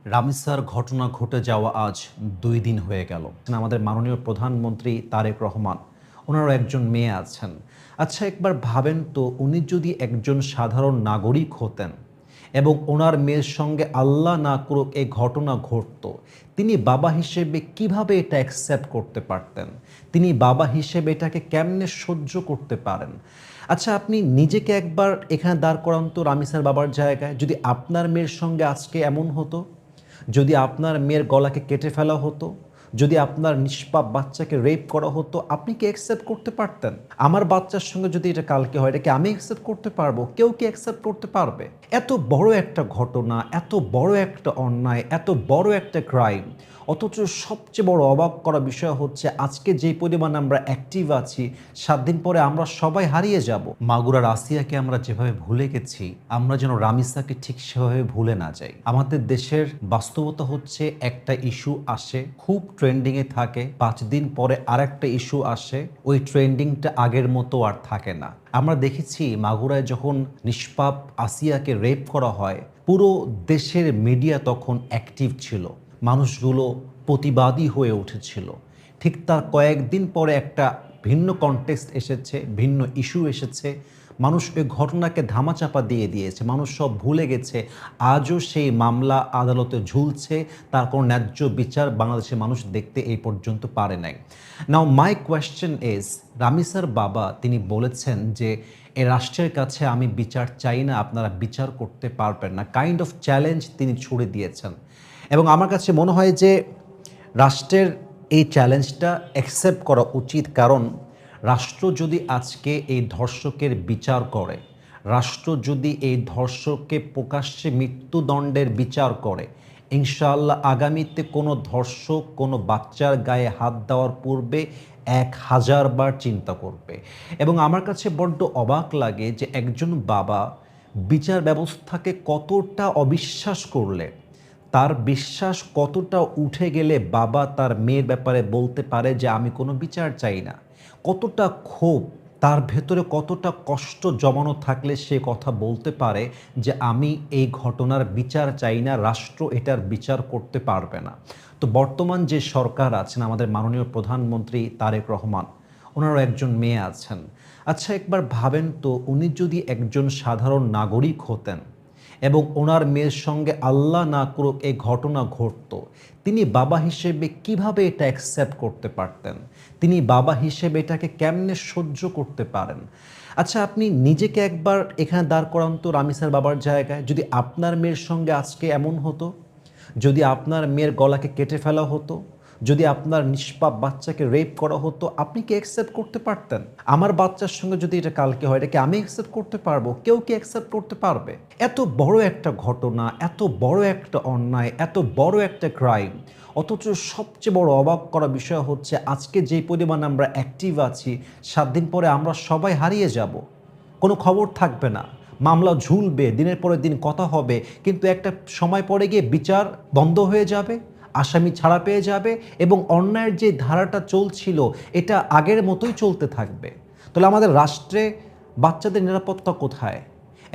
রামিসার ঘটনা ঘটে যাওয়া আজ ২ দিন হয়ে গেল। আমাদের মাননীয় প্রধানমন্ত্রী তারেক রহমান, ওনারও একজন মেয়ে আছেন। আচ্ছা একবার ভাবেন তো, উনি যদি একজন সাধারণ নাগরিক হতেন এবং ওনার মেয়ের সঙ্গে আল্লাহ না করুক এই ঘটনা ঘটতো, তিনি বাবা হিসেবে কিভাবে এটা অ্যাকসেপ্ট করতে পারতেন? তিনি বাবা হিসেবে এটাকে কেমনে সহ্য করতে পারেন? আচ্ছা আপনি নিজেকে একবার এখানে দাঁড় করান তো রামিসার বাবার জায়গায়। যদি আপনার মেয়ের সঙ্গে আজকে এমন হতো, যদি আপনার মেয়ের গলাকে কেটে ফেলা হতো, যদি আপনার নিষ্পাপ বাচ্চাকে রেপ করা হতো, আপনি কি অ্যাকসেপ্ট করতে পারতেন? আমার বাচ্চার সঙ্গে যদি এটা কালকে হয়, এটা কি আমি অ্যাকসেপ্ট করতে পারবো? কেউ কি অ্যাকসেপ্ট করতে পারবে? এত বড় একটা ঘটনা, এত বড় একটা অন্যায়, এত বড় একটা ক্রাইম, অথচ সবচেয়ে বড় অবাক করা বিষয় হচ্ছে আজকে যে পরিমাণ আমরা অ্যাক্টিভ আছি, ৭ দিন পরে আমরা সবাই হারিয়ে যাব। মাগুরার আসিয়াকে আমরা যেভাবে ভুলে গেছি, আমরা যেন রামিসাকে ঠিক সেভাবে ভুলে না যাই। আমাদের দেশের বাস্তবতা হচ্ছে, একটা ইস্যু আসে, খুব ট্রেন্ডিংয়ে থাকে, ৫ দিন পরে আরেকটা ইস্যু আসে, ওই ট্রেন্ডিংটা আগের মতো আর থাকে না। আমরা দেখেছি মাগুরায় যখন নিষ্পাপ আসিয়াকে রেপ করা হয়, পুরো দেশের মিডিয়া তখন অ্যাক্টিভ ছিল, মানুষগুলো প্রতিবাদী হয়ে উঠেছিল। ঠিক তার কয়েকদিন পরে একটা ভিন্ন কনটেক্সট এসেছে, ভিন্ন ইস্যু এসেছে, মানুষ ওই ঘটনাকে ধামাচাপা দিয়ে দিয়েছে, মানুষ সব ভুলে গেছে। আজও সেই মামলা আদালতে ঝুলছে, তার কোনো ন্যায্য বিচার বাংলাদেশের মানুষ দেখতে এই পর্যন্ত পারে নাই। নাও মাই কোয়েশ্চেন ইজ, রামিসার বাবা তিনি বলেছেন যে এই রাষ্ট্রের কাছে আমি বিচার চাই না, আপনারা বিচার করতে পারবেন না, কাইন্ড অফ চ্যালেঞ্জ তিনি ছুড়ে দিয়েছেন। এবং আমার কাছে মনে হয় যে রাষ্ট্রের এই চ্যালেঞ্জটা অ্যাকসেপ্ট করা উচিত, কারণ রাষ্ট্র যদি আজকে এই ধর্ষকের বিচার করে, রাষ্ট্র যদি এই ধর্ষককে প্রকাশ্যে মৃত্যুদণ্ডের বিচার করে, ইনশাআল্লাহ আগামীতে কোনো ধর্ষক কোনো বাচ্চার গায়ে হাত দেওয়ার পূর্বে ১,০০০ বার চিন্তা করবে। এবং আমার কাছে বড্ড অবাক লাগে যে একজন বাবা বিচার ব্যবস্থাকে কতটা অবিশ্বাস করলে, তার বিশ্বাস কতটা উঠে গেলে বাবা তার মেয়ের ব্যাপারে বলতে পারে যে আমি কোনো বিচার চাই না। কতটা ক্ষোভ তার ভেতরে, কতটা কষ্ট জমানো থাকলে সে কথা বলতে পারে যে আমি এই ঘটনার বিচার চাই না, রাষ্ট্র এটার বিচার করতে পারবে না। তো বর্তমান যে সরকার আছেন, আমাদের মাননীয় প্রধানমন্ত্রী তারেক রহমান, ওনারও একজন মেয়ে আছেন। আচ্ছা একবার ভাবেন তো, উনি যদি একজন সাধারণ নাগরিক হতেন এবং ওনার মেয়ের সঙ্গে আল্লাহ না করুক এই ঘটনা ঘটতো, তিনি বাবা হিসেবে কিভাবে এটা অ্যাকসেপ্ট করতে পারতেন? তিনি বাবা হিসেবে এটাকে কেমনে সহ্য করতে পারেন? আচ্ছা আপনি নিজেকে একবার এখানে দাঁড় করান তো রামিসার বাবার জায়গায়। যদি আপনার মেয়ের সঙ্গে আজকে এমন হতো, যদি আপনার মেয়ের গলাকে কেটে ফেলা হতো, যদি আপনার নিষ্পাপ বাচ্চাকে রেপ করা হতো, আপনি কি অ্যাকসেপ্ট করতে পারতেন? আমার বাচ্চার সঙ্গে যদি এটা কালকে হয়, এটা কি আমি অ্যাকসেপ্ট করতে পারবো? কেউ কি অ্যাকসেপ্ট করতে পারবে? এত বড় একটা ঘটনা, এত বড় একটা অন্যায়, এত বড় একটা ক্রাইম, অথচ সবচেয়ে বড় অবাক করা বিষয় হচ্ছে আজকে যে পরিমাণ আমরা অ্যাক্টিভ আছি, ৭ দিন পরে আমরা সবাই হারিয়ে যাব, কোনো খবর থাকবে না, মামলা ঝুলবে, দিনের পরে দিন কথা হবে, কিন্তু একটা সময় পরে গিয়ে বিচার বন্ধ হয়ে যাবে, আসামি ছাড়া পেয়ে যাবে এবং অন্যায়ের যে ধারাটা চলছিল এটা আগের মতোই চলতে থাকবে। তাহলে আমাদের রাষ্ট্রে বাচ্চাদের নিরাপত্তা কোথায়?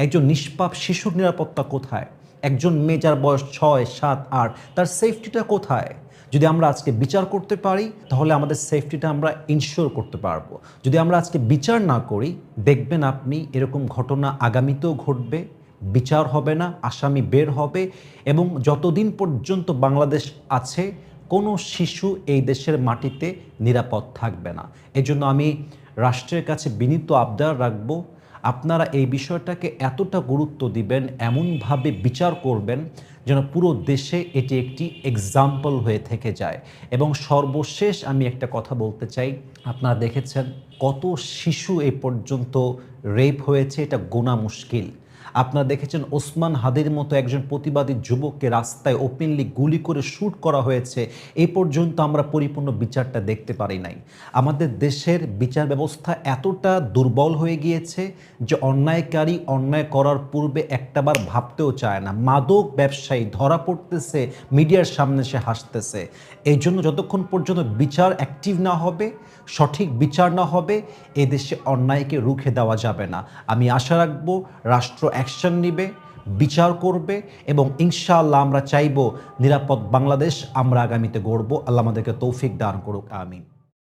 একজন নিষ্পাপ শিশুর নিরাপত্তা কোথায়? একজন মেয়ে যার বয়স ৬, ৭, ৮, তার সেফটিটা কোথায়? যদি আমরা আজকে বিচার করতে পারি, তাহলে আমাদের সেফটিটা আমরা ইনশিওর করতে পারবো। যদি আমরা আজকে বিচার না করি, দেখবেন আপনি এরকম ঘটনা আগামীতেও ঘটবে, বিচার হবে না, আসামি বের হবে এবং যতদিন পর্যন্ত বাংলাদেশ আছে, কোনো শিশু এই দেশের মাটিতে নিরাপদ থাকবে না। এজন্য আমি রাষ্ট্রের কাছে বিনীত আবদার রাখবো, আপনারা এই বিষয়টাকে এতটা গুরুত্ব দিবেন, এমনভাবে বিচার করবেন যেন পুরো দেশে এটি একটি এক্সাম্পল হয়ে থেকে যায়। এবং সর্বশেষ আমি একটা কথা বলতে চাই, আপনারা দেখেছেন কত শিশু এ পর্যন্ত রেপ হয়েছে, এটা গোনা মুশকিল। আপনারা দেখেছেন ওসমান হাদির মতো একজন প্রতিবাদী যুবককে রাস্তায় ওপেনলি গুলি করে শ্যুট করা হয়েছে, এই পর্যন্ত আমরা পরিপূর্ণ বিচারটা দেখতে পারি নাই। আমাদের দেশের বিচার ব্যবস্থা এতটা দুর্বল হয়ে গিয়েছে যে অন্যায়কারী অন্যায় করার পূর্বে একটাবার ভাবতেও চায় না। মাদক ব্যবসায়ী ধরা পড়তেছে, মিডিয়ার সামনে সে হাসতেছে। এই জন্য যতক্ষণ পর্যন্ত বিচার অ্যাক্টিভ না হবে, সঠিক বিচার না হবে, এদেশে অন্যায়কে রুখে দেওয়া যাবে না। আমি আশা রাখবো রাষ্ট্র অ্যাকশন নিবে, বিচার করবে এবং ইনশাআল্লাহ আমরা চাইব নিরাপদ বাংলাদেশ আমরা আগামীতে গড়ব। আল্লাহ আমাদেরকে তৌফিক দান করুক। আমিন।